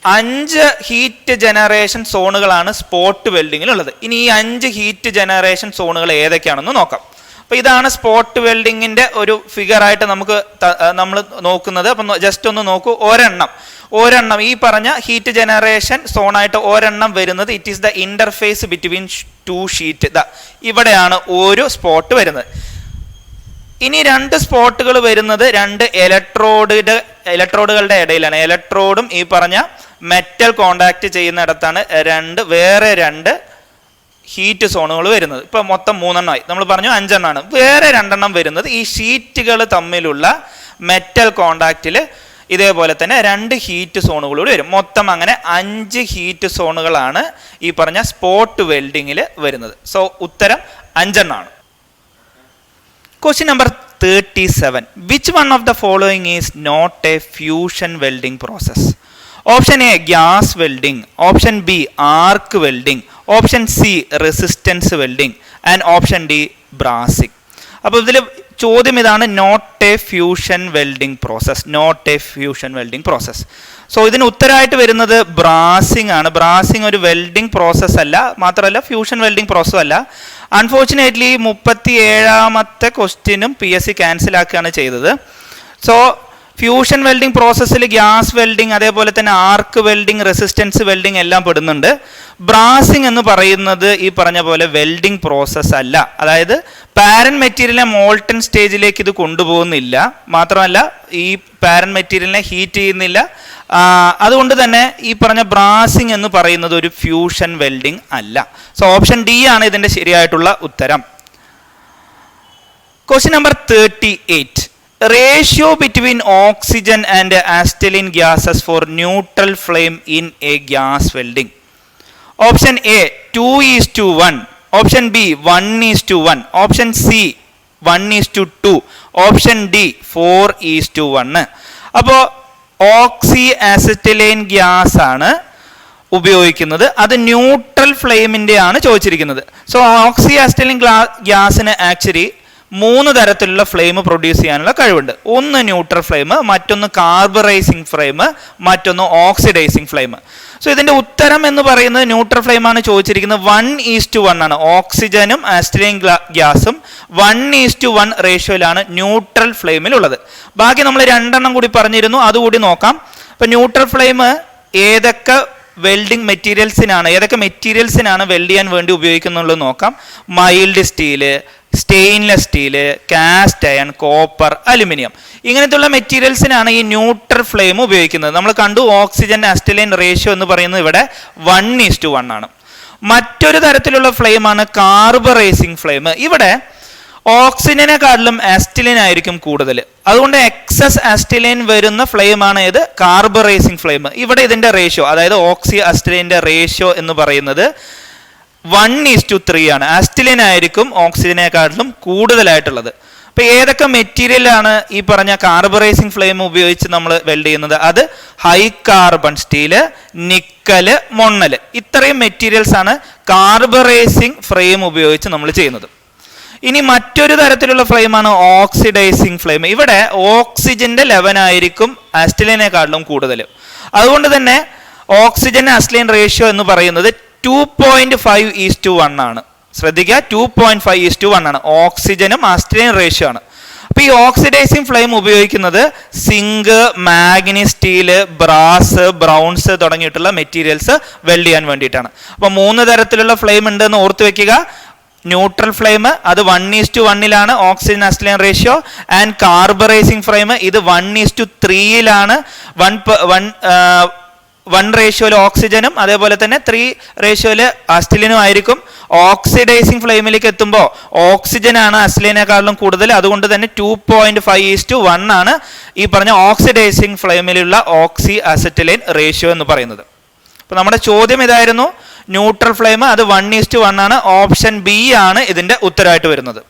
5 ഹീറ്റ് ജനറേഷൻ സോണുകളാണ് സ്പോട്ട് വെൽഡിങ്ങിലുള്ളത്. ഇനി ഈ 5 ഹീറ്റ് ജനറേഷൻ സോണുകൾ ഏതൊക്കെയാണെന്ന് നോക്കാം. അപ്പോൾ ഇതാണ് സ്പോട്ട് വെൽഡിങ്ങിൻ്റെ ഒരു ഫിഗർ ആയിട്ട് നമ്മൾ നോക്കുന്നത്. അപ്പം ജസ്റ്റ് ഒന്ന് നോക്കൂ. ഒരെണ്ണം ഈ പറഞ്ഞ ഹീറ്റ് ജനറേഷൻ സോണായിട്ട് ഒരെണ്ണം വരുന്നത് it is the interface between 2 sheet. ഇവിടെയാണ് ഒരു സ്പോട്ട് വരുന്നത്. ഇനി 2 സ്പോട്ടുകൾ വരുന്നത് 2 ഇലക്ട്രോഡുകളുടെ ഇടയിലാണ്. ഇലക്ട്രോഡും ഈ പറഞ്ഞ മെറ്റൽ കോണ്ടാക്ട് ചെയ്യുന്നിടത്താണ് വേറെ 2 ഹീറ്റ് സോണുകൾ വരുന്നത്. ഇപ്പം മൊത്തം 3 എണ്ണമായി. നമ്മൾ പറഞ്ഞു 5 എണ്ണമാണ്. വേറെ 2 എണ്ണം വരുന്നത് ഈ ഷീറ്റുകൾ തമ്മിലുള്ള മെറ്റൽ കോണ്ടാക്റ്റിൽ ഇതേപോലെ തന്നെ 2 ഹീറ്റ് സോണുകളൂടെ വരും. മൊത്തം അങ്ങനെ 5 ഹീറ്റ് സോണുകളാണ് ഈ പറഞ്ഞ സ്പോട്ട് വെൽഡിങ്ങിൽ വരുന്നത്. സോ ഉത്തരം 5 എണ്ണമാണ്. Question number 37. Which one of the following is not a fusion welding process? Option A gas welding, option B arc welding, option C resistance welding and option D brassing. അപ്പോൾ ഇതിൽ ചോദ്യം ഇതാണ്, not a fusion welding process. So ഇതിന് ഉത്തരമായിട്ട് വരുന്നത് ബ്രാസിംഗ് ആണ്. ബ്രാസിംഗ് ഒരു welding process അല്ല, മാത്രമല്ല ഫ്യൂഷൻ വെൽഡിംഗ് പ്രോസസ് അല്ല. അൺഫോർച്ചുനേറ്റ്ലി 37ാമത്തെ ക്വസ്റ്റ്യനും PSC ക്യാൻസൽ ആക്കുകയാണ് ചെയ്തത്. സോ ഫ്യൂഷൻ വെൽഡിംഗ് പ്രോസസ്സിൽ ഗ്യാസ് വെൽഡിംഗ്, അതേപോലെ തന്നെ ആർക്ക് വെൽഡിംഗ്, റെസിസ്റ്റൻസ് വെൽഡിംഗ് എല്ലാം പെടുന്നുണ്ട്. ബ്രാസിംഗ് എന്ന് പറയുന്നത് ഈ പറഞ്ഞ പോലെ വെൽഡിംഗ് പ്രോസസ്സ് അല്ല. അതായത് പാരന്റ് മെറ്റീരിയലിനെ മോൾട്ടൺ സ്റ്റേജിലേക്ക് ഇത് കൊണ്ടുപോകുന്നില്ല, മാത്രമല്ല ഈ പാരന്റ് മെറ്റീരിയലിനെ ഹീറ്റ് ചെയ്യുന്നില്ല. അതുകൊണ്ട് തന്നെ ഈ പറഞ്ഞ ബ്രാസിംഗ് എന്ന് പറയുന്നത് ഒരു ഫ്യൂഷൻ വെൽഡിംഗ് അല്ല. സോ ഓപ്ഷൻ ഡി ആണ് ഇതിൻ്റെ ശരിയായിട്ടുള്ള ഉത്തരം. Question number 38. Ratio between oxygen and acetylene gases for neutral flame in a gas welding. Option A 2:1, option B 1:1, option C 1:2, option D 4:1. അപ്പോൾ ഓക്സി ആസിറ്റൈലൈൻ ഗ്യാസ് ആണ് ഉപയോഗിക്കുന്നത്. അത് ന്യൂട്രൽ ഫ്ലെയിമിൻ്റെ ആണ് ചോദിച്ചിരിക്കുന്നത്. സോ ഓക്സി ആസിറ്റൈലൈൻ ഗ്യാസിന് ആക്ച്വലി 3 തരത്തിലുള്ള ഫ്ലെയിം പ്രൊഡ്യൂസ് ചെയ്യാനുള്ള കഴിവുണ്ട്. ഒന്ന് ന്യൂട്രൽ ഫ്ലെയിം, മറ്റൊന്ന് കാർബറൈസിങ് ഫ്ലെയിം, മറ്റൊന്ന് ഓക്സിഡൈസിങ് ഫ്ലെയിം. സോ ഇതിൻ്റെ ഉത്തരം എന്ന് പറയുന്നത് ന്യൂട്രൽ ഫ്ലെയിം ആണ് ചോദിച്ചിരിക്കുന്നത്. 1:1 ആണ്. ഓക്സിജനും ആസിറ്റൈലൈൻ ഗ്യാസും 1:1 റേഷ്യോയിലാണ് ന്യൂട്രൽ ഫ്ലെയിമിലുള്ളത്. ബാക്കി നമ്മൾ 2 എണ്ണം കൂടി പറഞ്ഞിരുന്നു, അതുകൂടി നോക്കാം. ഇപ്പം ന്യൂട്രൽ ഫ്ലെയിം ഏതൊക്കെ മെറ്റീരിയൽസിനാണ് വെൽഡ് ചെയ്യാൻ വേണ്ടി ഉപയോഗിക്കുന്നുള്ളത് നോക്കാം. Mild steel, stainless steel, cast iron, copper, aluminium, ഇങ്ങനത്തുള്ള മെറ്റീരിയൽസിനാണ് ഈ ന്യൂട്രൽ ഫ്ലെയിം ഉപയോഗിക്കുന്നത്. നമ്മൾ കണ്ടു ഓക്സിജൻ ആസിറ്റൈലൈൻ റേഷ്യോ എന്ന് പറയുന്നത് ഇവിടെ 1:1 ആണ്. മറ്റൊരു തരത്തിലുള്ള ഫ്ലെയിമാണ് കാർബറൈസിങ് ഫ്ലെയിം. ഇവിടെ ഓക്സിജനെക്കാട്ടിലും ആസിറ്റൈലൈൻ ആയിരിക്കും കൂടുതൽ. അതുകൊണ്ട് എക്സസ് ആസിറ്റൈലൈൻ വരുന്ന ഫ്ലെയിമാണ് ഇത് കാർബറൈസിങ് ഫ്ലെയിം. ഇവിടെ ഇതിൻ്റെ റേഷ്യോ, അതായത് ഓക്സി ആസിറ്റൈലിൻ്റെ റേഷ്യോ എന്ന് പറയുന്നത് 1:3 ആണ്. ആസിറ്റൈലൈൻ ആയിരിക്കും ഓക്സിജനെക്കാട്ടിലും കൂടുതലായിട്ടുള്ളത്. അപ്പോൾ ഏതൊക്കെ മെറ്റീരിയലാണ് ഈ പറഞ്ഞ കാർബറൈസിങ് ഫ്ലെയിം ഉപയോഗിച്ച് നമ്മൾ വെൽഡ് ചെയ്യുന്നത്? അത് ഹൈ കാർബൺ സ്റ്റീല്, നിക്കല്, മൊണ്ണല്, ഇത്രയും മെറ്റീരിയൽസ് ആണ് കാർബറൈസിങ് ഫ്ലെയിം ഉപയോഗിച്ച് നമ്മൾ ചെയ്യുന്നത്. ഇനി മറ്റൊരു തരത്തിലുള്ള ഫ്ലെയിമാണ് ഓക്സിഡൈസിങ് ഫ്ലെയിം. ഇവിടെ ഓക്സിജന്റെ ലെവലായിരിക്കും ആസിറ്റൈലിനെക്കാട്ടിലും കൂടുതൽ. അതുകൊണ്ട് തന്നെ ഓക്സിജൻ ആസിറ്റൈലൈൻ റേഷ്യോ എന്ന് പറയുന്നത് 2.5:1 ആണ്. ശ്രദ്ധിക്കുക, 2.5:1 ആണ്. ഓക്സിജനും ആസിറ്റൈലൈൻ റേഷ്യോ ആണ്. അപ്പോൾ ഈ ഓക്സിഡൈസിങ് ഫ്ലെയിം ഉപയോഗിക്കുന്നത് zinc, manganese, steel, brass, bronze തുടങ്ങിയിട്ടുള്ള മെറ്റീരിയൽസ് വെൽഡ് ചെയ്യാൻ വേണ്ടിയിട്ടാണ്. അപ്പോൾ 3 തരത്തിലുള്ള ഫ്ലെയിം ഉണ്ടെന്ന് ഓർത്ത് വെക്കുക. ന്യൂട്രൽ ഫ്ലെയിം അത് 1:1 oxygen acetylene ratio. And carburising flame ഇത് 1:3 1 റേഷ്യോയിൽ ഓക്സിജനും അതേപോലെ തന്നെ 3 റേഷ്യോയിൽ ആസിറ്റൈലിനും ആയിരിക്കും. ഓക്സിഡൈസിങ് ഫ്ലെയിമിലേക്ക് എത്തുമ്പോൾ ഓക്സിജൻ ആണ് ആസിറ്റൈലിനെക്കാളും കൂടുതൽ. അതുകൊണ്ട് തന്നെ 2.5:1 ആണ് ഈ പറഞ്ഞ ഓക്സിഡൈസിങ് ഫ്ലെയിമിലുള്ള ഓക്സി ആസിറ്റൈലൈൻ റേഷ്യോ എന്ന് പറയുന്നത്. അപ്പോൾ നമ്മുടെ ചോദ്യം ഇതായിരുന്നു, ന്യൂട്രൽ ഫ്ലെയിം അത് 1:1 ആണ്. ഓപ്ഷൻ ബി ആണ് ഇതിൻ്റെ ഉത്തരമായിട്ട് വരുന്നത്.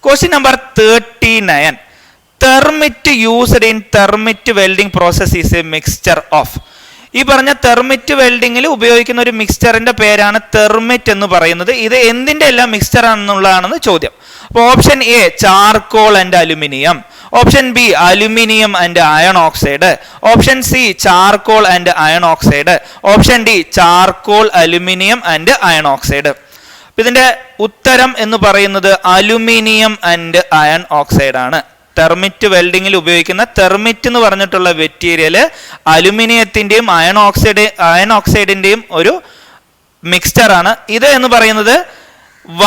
Question number 39. Thermit used in thermit welding process is a mixture of. ഈ പറഞ്ഞ തെർമിറ്റ് വെൽഡിങ്ങിൽ ഉപയോഗിക്കുന്ന ഒരു മിക്സ്ചറിന്റെ പേരാണ് തെർമിറ്റ് എന്ന് പറയുന്നത്. ഇത് എന്തിന്റെ എല്ലാം മിക്സ്ചർ ആണെന്നുള്ളതാണെന്ന് ചോദ്യം. അപ്പോൾ option A charcoal and aluminium, option B aluminium and iron oxide, option C charcoal and iron oxide, option D charcoal aluminium and iron oxide. ഇതിന്റെ ഉത്തരം എന്ന് പറയുന്നത് അലുമിനിയം ആൻഡ് അയൺ ഓക്സൈഡ് ആണ്. തെർമിറ്റ് വെൽഡിങ്ങിൽ ഉപയോഗിക്കുന്ന തെർമിറ്റ് എന്ന് പറഞ്ഞിട്ടുള്ള മെറ്റീരിയൽ അലുമിനിയത്തിന്റെയും അയൺ ഓക്സൈഡിന്റെയും ഒരു mixture ആണ്. ഇത് എന്ന് പറയുന്നത്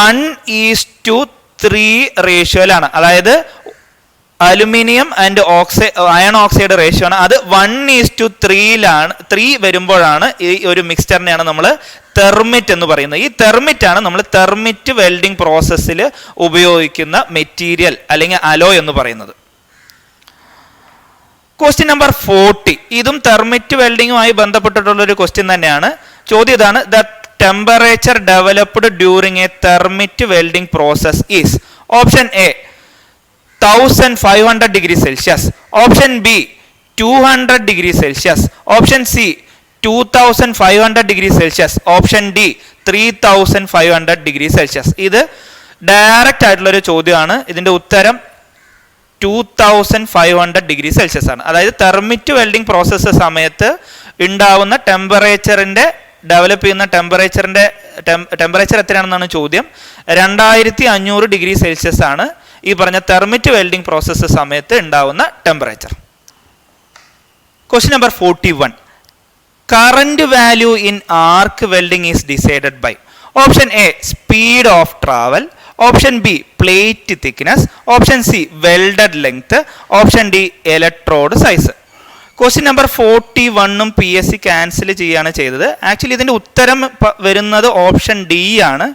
1:3 റേഷ്യോയിലാണ്. അതായത് aluminium and iron oxide ratio ആണ്. അത് 1:3 വരുമ്പോഴാണ് ഈ ഒരു മിക്സ്ചറിനെയാണ് നമ്മൾ തെർമിറ്റ് എന്ന് പറയുന്നത്. ഈ തെർമിറ്റ് ആണ് നമ്മൾ തെർമിറ്റ് വെൽഡിംഗ് പ്രോസസ്സിൽ ഉപയോഗിക്കുന്ന മെറ്റീരിയൽ അല്ലെങ്കിൽ അലോയ് എന്ന് പറയുന്നത്. ക്വസ്റ്റ്യൻ നമ്പർ 40, ഇതും തെർമിറ്റ് വെൽഡിങ്ങുമായി ബന്ധപ്പെട്ടിട്ടുള്ള ഒരു ക്വസ്റ്റ്യൻ തന്നെയാണ്. ചോദ്യം ഇതാണ്: the temperature developed during A thermite welding process is option A 1500 degree Celsius, option B 200 degree Celsius, option C 2500 degree Celsius, option D 3500 degree Celsius. ഇത് ഡയറക്റ്റ് ആയിട്ടുള്ള ഒരു ചോദ്യമാണ്. ഇതിന്റെ ഉത്തരം 2500 degree Celsius ആണ്. അതായത് തെർമിറ്റ് വെൽഡിംഗ് പ്രോസസ്സ് സമയത്ത് ഉണ്ടാവുന്ന ടെമ്പറേച്ചറിന്റെ ഡെവലപ്പ് ചെയ്യുന്ന ടെമ്പറേച്ചർ എത്രയാണെന്നാണ് ചോദ്യം. 2500 degree Celsius ആണ് ഈ പറഞ്ഞ തെർമിറ്റ് വെൽഡിംഗ് പ്രോസസ്സ് സമയത്ത് ഉണ്ടാവുന്ന temperature. Question number 41, current value in arc welding is decided by option A speed of travel, option B plate thickness, option C welded length, option D electrode size. Question number 41 PSC cancel ചെയ്യാണ് ചെയ്തത്. Actually ഇതിന്റെ ഉത്തരം വരുന്നത് option D ആണ്.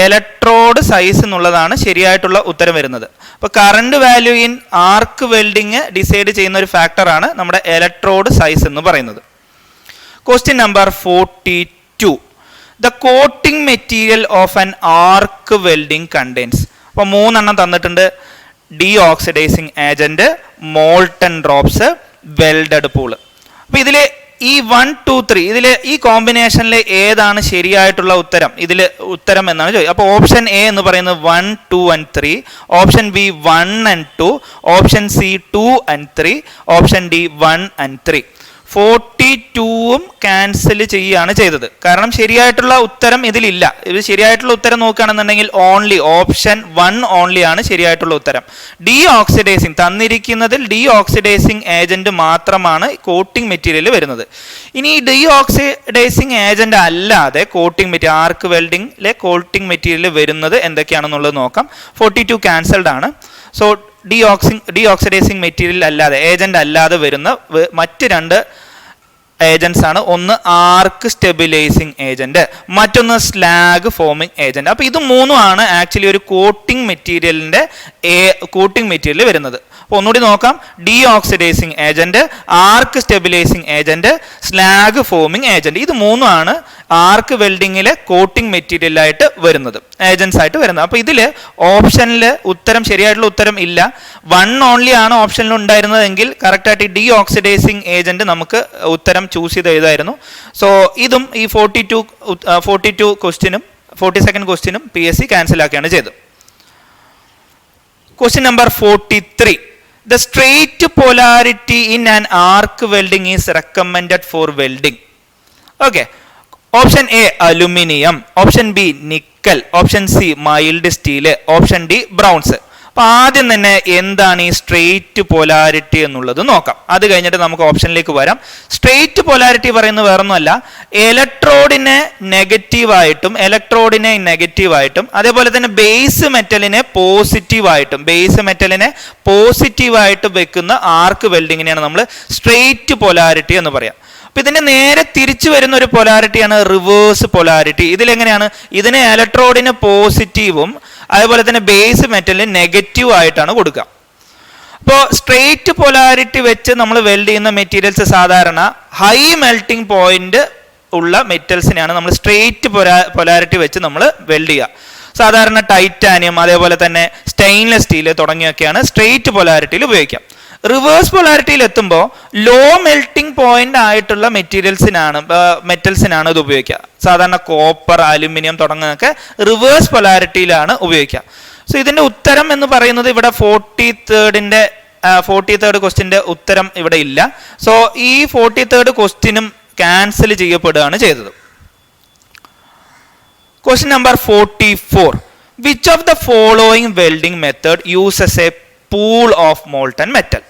Electrode size എന്നുള്ളതാണ് ശരിയായിട്ടുള്ള ഉത്തരം വരുന്നത്. അപ്പോൾ current value in arc welding decide ചെയ്യുന്ന ഒരു ഫാക്ടറാണ് നമ്മുടെ ഇലക്ട്രോഡ് സൈസ് എന്ന് പറയുന്നത്. Question number 42, the coating material of an arc welding contains. അപ്പോൾ 3 എണ്ണം തന്നിട്ടുണ്ട്: D oxidising agent, molten drops, welded pool. അപ്പൊ ഇതില് ഈ 1, 2, 3 ഇതില് ഈ കോമ്പിനേഷനിൽ ഏതാണ് ശരിയായിട്ടുള്ള ഉത്തരം? ഇതില് ഉത്തരം എന്നാണ് ചോദിച്ചത്. അപ്പോൾ ഓപ്ഷൻ എ എന്ന് പറയുന്നത് 1, 2 and 3, option B 1 and 2, option C 2 and 3, option D 1 and 3. 42ഉം ക്യാൻസൽ ചെയ്യുകയാണ് ചെയ്തത്. കാരണം ശരിയായിട്ടുള്ള ഉത്തരം ഇതിലില്ല. ഇത് ശരിയായിട്ടുള്ള ഉത്തരം നോക്കുകയാണെന്നുണ്ടെങ്കിൽ ഓൺലി ഓപ്ഷൻ 1 ഓൺലി ആണ് ശരിയായിട്ടുള്ള ഉത്തരം. ഡി ഓക്സിഡൈസിങ് തന്നിരിക്കുന്നതിൽ ഡി ഓക്സിഡൈസിങ് ഏജന്റ് മാത്രമാണ് കോട്ടിംഗ് മെറ്റീരിയൽ വരുന്നത്. ഇനി ഈ ഡി ഓക്സിഡൈസിങ് ഏജന്റ് അല്ലാതെ കോട്ടിംഗ് മെറ്റീരിയൽ ആർക്ക് വെൽഡിംഗിലെ കോട്ടിംഗ് മെറ്റീരിയൽ വരുന്നത് എന്തൊക്കെയാണെന്നുള്ളത് നോക്കാം. 42 ക്യാൻസൽഡ് ആണ്. സോ ഡി ഓക്സിഡൈസിങ് മെറ്റീരിയൽ അല്ലാതെ ഏജന്റ് അല്ലാതെ വരുന്ന മറ്റ് 2 ഏജന്റ്സ് ആണ്. ഒന്ന് ആർക്ക് സ്റ്റെബിലൈസിങ് ഏജന്റ്, മറ്റൊന്ന് സ്ലാഗ് ഫോമിംഗ് ഏജന്റ്. അപ്പൊ ഇത് 3ഉം ആണ് ആക്ച്വലി ഒരു കോട്ടിംഗ് മെറ്റീരിയൽ വരുന്നത്. അപ്പോൾ ഒന്നുകൂടി നോക്കാം: deoxidising agent, arc stabilising agent, slag foaming agent. ഇത് 3ഉം ആണ് ആർക്ക് വെൽഡിങ്ങിലെ കോട്ടിംഗ് മെറ്റീരിയൽ ആയിട്ട് വരുന്നത്, ഏജന്റ്സ് ആയിട്ട് വരുന്നത്. അപ്പൊ ഇതില് ഓപ്ഷനിൽ ഉത്തരം ശരിയായിട്ടുള്ള ഉത്തരം ഇല്ല. 1 ഓൺലി ആണ് ഓപ്ഷനിൽ ഉണ്ടായിരുന്നതെങ്കിൽ കറക്റ്റ് ആയിട്ട് ഡി ഓക്സിഡൈസിങ് ഏജന്റ് നമുക്ക് ഉത്തരം ചൂസ് ചെയ്ത് എഴുതായിരുന്നു. സോ ഇതും ഈ 42 ക്വസ്റ്റ്യനും 42nd ക്വസ്റ്റ്യനും PSC ക്യാൻസൽ ആക്കുകയാണ് ചെയ്തത്. Question number 43, the straight polarity in an arc welding is recommended for welding. Okay, option A aluminum, option B nickel, option C mild steel, option D bronze. അപ്പോൾ ആദ്യം തന്നെ എന്താണ് ഈ സ്ട്രെയിറ്റ് പോലാരിറ്റി എന്നുള്ളത് നോക്കാം. അത് കഴിഞ്ഞിട്ട് നമുക്ക് ഓപ്ഷനിലേക്ക് വരാം. സ്ട്രെയിറ്റ് പോലാരിറ്റി പറയുന്നത് വേറൊന്നുമല്ല, ഇലക്ട്രോഡിനെ നെഗറ്റീവായിട്ടും അതേപോലെ തന്നെ ബേസ് മെറ്റലിനെ പോസിറ്റീവായിട്ടും വെക്കുന്ന ആർക്ക് വെൽഡിങ്ങിനെയാണ് നമ്മൾ സ്ട്രെയിറ്റ് പോലാരിറ്റി എന്ന് പറയാം. അപ്പൊ ഇതിന്റെ നേരെ തിരിച്ചു വരുന്ന ഒരു പൊലാരിറ്റിയാണ് റിവേഴ്സ് പൊലാരിറ്റി. ഇതിലെങ്ങനെയാണ്? ഇതിനെ ഇലക്ട്രോഡിന് പോസിറ്റീവും അതേപോലെ തന്നെ ബേസ് മെറ്റലിന് നെഗറ്റീവ് ആയിട്ടാണ് കൊടുക്കുക. അപ്പോൾ സ്ട്രെയിറ്റ് പൊലാരിറ്റി വെച്ച് നമ്മൾ വെൽഡ് ചെയ്യുന്ന മെറ്റീരിയൽസ് സാധാരണ ഹൈ മെൽറ്റിംഗ് പോയിന്റ് ഉള്ള മെറ്റൽസിനെയാണ് നമ്മൾ സ്ട്രെയിറ്റ് പൊലാരിറ്റി വെച്ച് നമ്മൾ വെൽഡ് ചെയ്യുക. സാധാരണ ടൈറ്റാനിയം അതേപോലെ തന്നെ സ്റ്റെയിൻലെസ് സ്റ്റീൽ തുടങ്ങിയൊക്കെയാണ് സ്ട്രെയിറ്റ് പൊലാരിറ്റിയിൽ ഉപയോഗിക്കുക. റിവേഴ്സ് പൊളാരിറ്റിയിൽ എത്തുമ്പോൾ ലോ മെൽറ്റിംഗ് പോയിന്റ് ആയിട്ടുള്ള മെറ്റൽസിനാണ് ഇത് ഉപയോഗിക്കുക. സാധാരണ കോപ്പർ, അലുമിനിയം തുടങ്ങുന്നതൊക്കെ റിവേഴ്സ് പൊളാരിറ്റിയിലാണ് ഉപയോഗിക്കുക. സോ ഇതിന്റെ ഉത്തരം എന്ന് പറയുന്നത് ഇവിടെ 43rd ക്വസ്റ്റ്യന്റെ ഉത്തരം ഇവിടെ ഇല്ല. സോ ഈ 43rd ക്വസ്റ്റ്യനും ക്യാൻസൽ ചെയ്യപ്പെടുകയാണ് ചെയ്തത്. Question number 44. Which of the following welding method uses a pool of molten metal?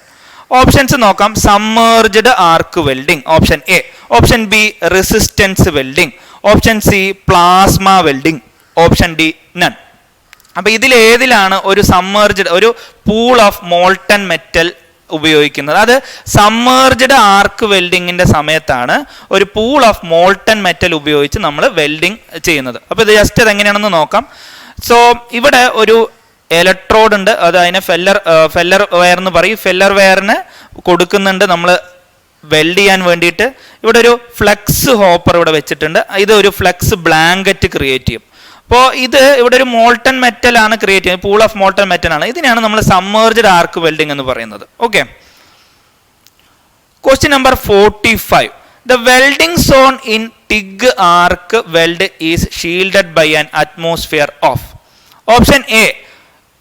Options നോക്കാം. Submerged arc welding, option A. Option B resistance welding, option C plasma welding, option D none. അപ്പൊ ഇതിലേതിലാണ് ഒരു submerged ഒരു pool of molten metal ഉപയോഗിക്കുന്നത്? അത് submerged ആർക്ക് വെൽഡിങ്ങിന്റെ സമയത്താണ് ഒരു pool of molten metal ഉപയോഗിച്ച് നമ്മൾ വെൽഡിങ് ചെയ്യുന്നത്. അപ്പൊ ഇത് ജസ്റ്റ് അതെങ്ങനെയാണെന്ന് നോക്കാം. സോ ഇവിടെ ഒരു ഇലക്ട്രോഡ് ഉണ്ട്, അത് അതിനെ ഫെല്ലർ വയർ എന്ന് പറയും. ഫെല്ലർ വയറിന് കൊടുക്കുന്നുണ്ട് നമ്മൾ വെൽഡ് ചെയ്യാൻ വേണ്ടിയിട്ട്. ഇവിടെ ഒരു ഫ്ലെക്സ് ഹോപ്പർ ഇവിടെ വെച്ചിട്ടുണ്ട്. ഇത് ഒരു ഫ്ലെക്സ് ബ്ലാങ്കറ്റ് ക്രിയേറ്റ് ചെയ്യും. അപ്പോൾ ഇത് ഇവിടെ ഒരു മോൾട്ടൺ മെറ്റൽ ആണ് ക്രിയേറ്റ് ചെയ്യുന്നത്, പൂൾ ഓഫ് മോൾട്ടൺ മെറ്റൽ ആണ്. ഇതിനാണ് നമ്മൾ സബ്മേർജ്ഡ് ആർക്ക് വെൽഡിംഗ് എന്ന് പറയുന്നത്. Okay. Question number 45. The welding zone in TIG arc weld is shielded by an atmosphere of. Option A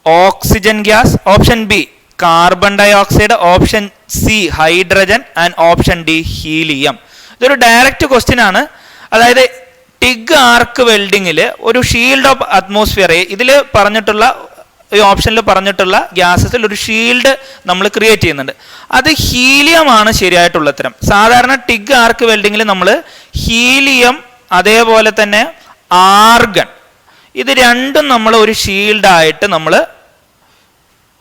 oxygen gas, option B carbon dioxide, option C hydrogen and option D helium. ഇതൊരു direct question ആണ്. അതായത് TIG ആർക്ക് വെൽഡിങ്ങിൽ ഒരു shield of atmosphere, ഇതിൽ പറഞ്ഞിട്ടുള്ള ഈ ഓപ്ഷനിൽ പറഞ്ഞിട്ടുള്ള ഗ്യാസസിൽ ഒരു ഷീൽഡ് നമ്മൾ ക്രിയേറ്റ് ചെയ്യുന്നുണ്ട്. അത് ഹീലിയം ആണ് ശരിയായിട്ടുള്ള ഉത്തരം. സാധാരണ ടിഗ് ആർക്ക് വെൽഡിങ്ങിൽ നമ്മൾ ഹീലിയം അതേപോലെ തന്നെ ആർഗൺ, ഇത് രണ്ടും നമ്മൾ ഒരു ഷീൽഡായിട്ട് നമ്മൾ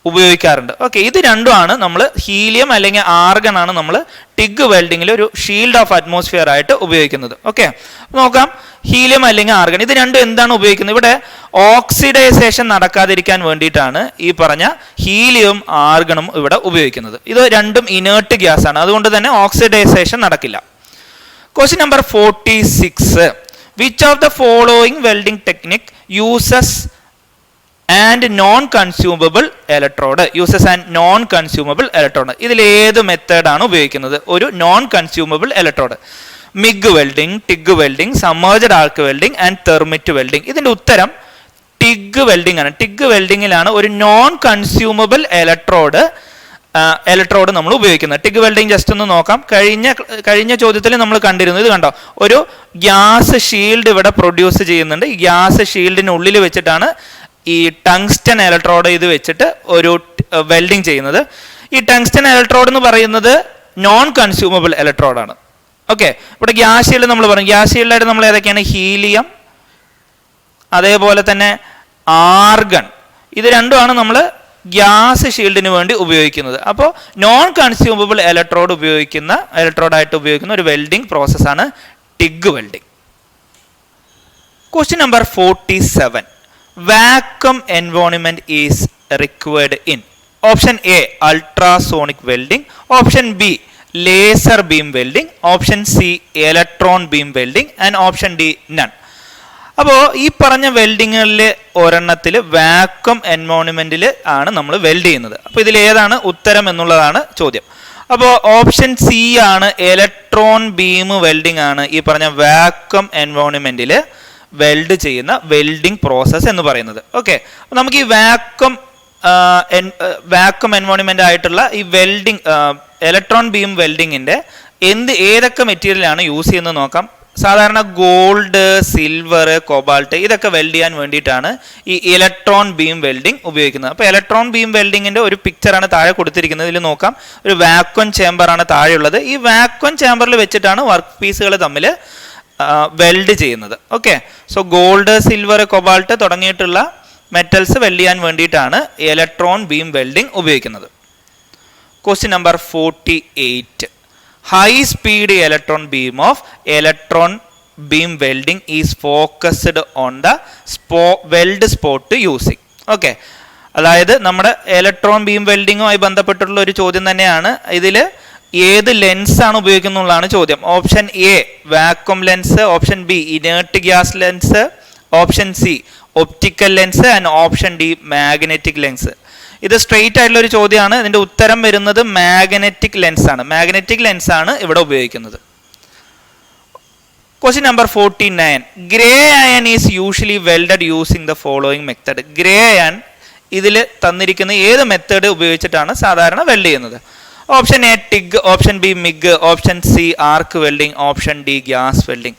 ഉപയോഗിക്കാറുണ്ട്. ഓക്കെ, ഇത് രണ്ടുമാണ് നമ്മൾ ഹീലിയം അല്ലെങ്കിൽ ആർഗൺ ആണ് നമ്മൾ ടിഗ് വെൽഡിങ്ങിൽ ഒരു ഷീൽഡ് ഓഫ് അറ്റ്മോസ്ഫിയർ ആയിട്ട് ഉപയോഗിക്കുന്നത്. ഓക്കെ, നോക്കാം. ഹീലിയം അല്ലെങ്കിൽ ആർഗൺ, ഇത് രണ്ടും എന്താണ് ഉപയോഗിക്കുന്നത്? ഇവിടെ ഓക്സിഡൈസേഷൻ നടക്കാതിരിക്കാൻ വേണ്ടിയിട്ടാണ് ഈ പറഞ്ഞ ഹീലിയം ആർഗണും ഇവിടെ ഉപയോഗിക്കുന്നത്. ഇത് രണ്ടും ഇനേർട്ട് ഗ്യാസ് ആണ്, അതുകൊണ്ട് തന്നെ ഓക്സിഡൈസേഷൻ നടക്കില്ല. Question number 46. Which of the following welding technique uses and non-consumable electrode? ഇതിൽ ഏത് മെത്തേഡാണ് ഉപയോഗിക്കുന്നത് ഒരു non consumable electrode? MiG welding, TIG welding, submerged arc welding and thermite welding. ഇതിന്റെ ഉത്തരം ടിഗ് വെൽഡിംഗ് ആണ്. ടിഗ് വെൽഡിങ്ങിലാണ് ഒരു നോൺ കൺസ്യൂമബിൾ ഇലക്ട്രോഡ് നമ്മൾ ഉപയോഗിക്കുന്നത്. ടിഗ് വെൽഡിംഗ് ജസ്റ്റ് ഒന്ന് നോക്കാം. കഴിഞ്ഞ ചോദ്യത്തിൽ നമ്മൾ കണ്ടിരുന്നു. ഇത് കണ്ടോ, ഒരു ഗ്യാസ് ഷീൽഡ് ഇവിടെ പ്രൊഡ്യൂസ് ചെയ്യുന്നുണ്ട്. ഈ ഗ്യാസ് ഷീൽഡിനുള്ളിൽ വെച്ചിട്ടാണ് ഈ ടങ്സ്റ്റൺ ഇലക്ട്രോഡ് ഇത് വെച്ചിട്ട് ഒരു വെൽഡിങ് ചെയ്യുന്നത്. ഈ ടങ്സ്റ്റൺ ഇലക്ട്രോഡ് എന്ന് പറയുന്നത് നോൺ കൺസ്യൂമബിൾ ഇലക്ട്രോഡാണ്. ഓക്കെ, ഇവിടെ ഗ്യാസ് ഷീൽഡ് നമ്മൾ പറയും. ഗ്യാസ് ഷീൽഡായിട്ട് നമ്മൾ ഏതൊക്കെയാണ്? ഹീലിയം അതേപോലെ തന്നെ ആർഗൺ, ഇത് രണ്ടുമാണ് നമ്മൾ ഗ്യാസ് ഷീൽഡിന് വേണ്ടി ഉപയോഗിക്കുന്നത്. അപ്പോൾ നോൺ കൺസ്യൂമബിൾ ഇലക്ട്രോഡായിട്ട് ഉപയോഗിക്കുന്ന ഒരു വെൽഡിംഗ് പ്രോസസ്സാണ് TIG welding. Question number 47. Vacuum environment is required in. Option A ultrasonic welding, option B laser beam welding, option C electron beam welding and option D none. അപ്പോൾ ഈ പറഞ്ഞ വെൽഡിങ്ങുകളിൽ ഒരെണ്ണത്തിൽ വാക്വം എൻവയോൺമെന്റിൽ ആണ് നമ്മൾ weld ചെയ്യുന്നത്. അപ്പോൾ ഇതിൽ ഏതാണ് ഉത്തരം എന്നുള്ളതാണ് ചോദ്യം. അപ്പോൾ ഓപ്ഷൻ സി ആണ്, ഇലക്ട്രോൺ ബീം വെൽഡിംഗ് ആണ് ഈ പറഞ്ഞ വാക്വം എൻവയോൺമെന്റിൽ വെൽഡ് ചെയ്യുന്ന വെൽഡിംഗ് പ്രോസസ്സ് എന്ന് പറയുന്നത്. ഓക്കെ, നമുക്ക് ഈ വാക്വം എൻവയോൺമെന്റ് ആയിട്ടുള്ള ഈ വെൽഡിംഗ് ഇലക്ട്രോൺ ബീം വെൽഡിങ്ങിന്റെ ഏതൊക്കെ മെറ്റീരിയലാണ് യൂസ് ചെയ്യുന്നത് നോക്കാം. സാധാരണ ഗോൾഡ്, സിൽവർ, കോബാൾട്ട് ഇതൊക്കെ വെൽഡ് ചെയ്യാൻ വേണ്ടിയിട്ടാണ് ഈ ഇലക്ട്രോൺ ബീം വെൽഡിംഗ് ഉപയോഗിക്കുന്നത്. അപ്പോൾ ഇലക്ട്രോൺ ബീം വെൽഡിങ്ങിന്റെ ഒരു പിക്ചറാണ് താഴെ കൊടുത്തിരിക്കുന്നത്. ഇതിൽ നോക്കാം, ഒരു വാക്വം ചേമ്പറാണ് താഴെയുള്ളത്. ഈ വാക്വം ചേമ്പറിൽ വെച്ചിട്ടാണ് വർക്ക് പീസുകൾ തമ്മിൽ വെൽഡ് ചെയ്യുന്നത്. Okay, so gold, silver, cobalt തുടങ്ങിയിട്ടുള്ള മെറ്റൽസ് വെൽഡ് ചെയ്യാൻ വേണ്ടിയിട്ടാണ് ഇലക്ട്രോൺ ബീം വെൽഡിംഗ് ഉപയോഗിക്കുന്നത്. Question number 48. High speed electron beam of electron beam welding is focused on the weld spot using. Okay, അതായത് നമ്മുടെ ഇലക്ട്രോൺ ബീം വെൽഡിങ്ങുമായി ബന്ധപ്പെട്ടുള്ള ഒരു ചോദ്യം തന്നെയാണ്. ഇതിൽ ഏത് ലെൻസ് ആണ് ഉപയോഗിക്കുന്നുള്ളതാണ് ചോദ്യം. Option A vacuum lens, option B inert gas lens, option C optical lens and option D magnetic lens. ഇത് സ്ട്രെയിറ്റ് ആയിട്ടുള്ള ഒരു ചോദ്യമാണ്. ഇതിന്റെ ഉത്തരം വരുന്നത് മാഗ്നറ്റിക് ലെൻസ് ആണ്. മാഗ്നറ്റിക് ലെൻസ് ആണ് ഇവിടെ ഉപയോഗിക്കുന്നത്. Question number 49. Gray iron is usually welded using the following method. Gray iron ഇതിൽ തന്നിരിക്കുന്ന ഏത് മെത്തേഡ് ഉപയോഗിച്ചിട്ടാണ് സാധാരണ വെൽഡ് ചെയ്യുന്നത്? Option A TIG, option B MiG, option C arc welding, option D gas welding.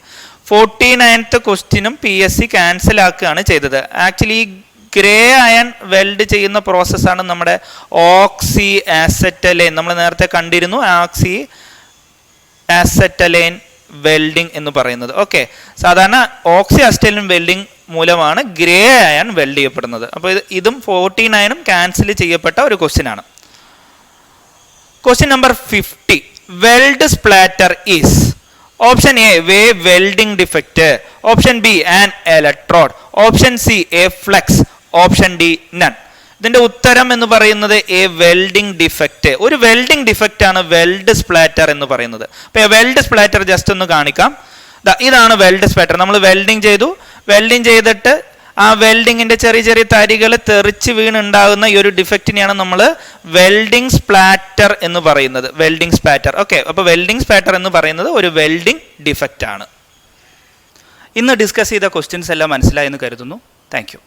49th ക്വസ്റ്റ്യനും PSC ക്യാൻസൽ ആക്കുകയാണ് ചെയ്തത്. Actually grey iron weld ചെയ്യുന്ന പ്രോസസ്സാണ് നമ്മുടെ ഓക്സി ആസെറ്റലൈൻ. നമ്മൾ നേരത്തെ കണ്ടിരുന്നു ഓക്സി ആസെറ്റലൈൻ വെൽഡിംഗ് എന്ന് പറയുന്നത്. ഓക്കെ, സാധാരണ ഓക്സി ആസെറ്റലൈൻ വെൽഡിംഗ് മൂലമാണ് ഗ്രേ അയൺ വെൽഡ് ചെയ്യപ്പെടുന്നത്. അപ്പോൾ ഇതും 49ഉം ക്യാൻസൽ ചെയ്യപ്പെട്ട ഒരു ക്വസ്റ്റ്യൻ ആണ്. Question number 50. Weld spatter is option A wave welding defect, option B an electrode, option C a flux, option D none. ഇതിന്റെ ഉത്തരം എന്ന് പറയുന്നത് എ വെൽഡിംഗ് ഡിഫക്റ്റ്. ഒരു വെൽഡിംഗ് ഡിഫക്റ്റ് ആണ് വെൽഡ് സ്പ്ലാറ്റർ എന്ന് പറയുന്നത്. അപ്പോൾ വെൽഡ് സ്പ്ലാറ്റർ ജസ്റ്റ് ഒന്ന് കാണിക്കാം. ഇതാണ് വെൽഡ് സ്പ്ലാറ്റർ. നമ്മൾ വെൽഡിംഗ് ചെയ്തു, വെൽഡിംഗ് ചെയ്തിട്ട് ആ വെൽഡിങ്ങിന്റെ ചെറിയ ചെറിയ തരികൾ തെറിച്ച് വീണുണ്ടാകുന്ന ഈ ഒരു ഡിഫക്റ്റിനെയാണ് നമ്മൾ വെൽഡിംഗ് സ്പ്ലാറ്റർ എന്ന് പറയുന്നത്. Welding splatter. ഓക്കെ, അപ്പോൾ വെൽഡിംഗ് സ്പ്ലാറ്റർ എന്ന് പറയുന്നത് ഒരു വെൽഡിംഗ് ഡിഫക്റ്റ് ആണ്. ഇന്ന് ഡിസ്കസ് ചെയ്ത ക്വസ്റ്റ്യൻസ് എല്ലാം മനസ്സിലായെന്ന് കരുതുന്നു. Thank you.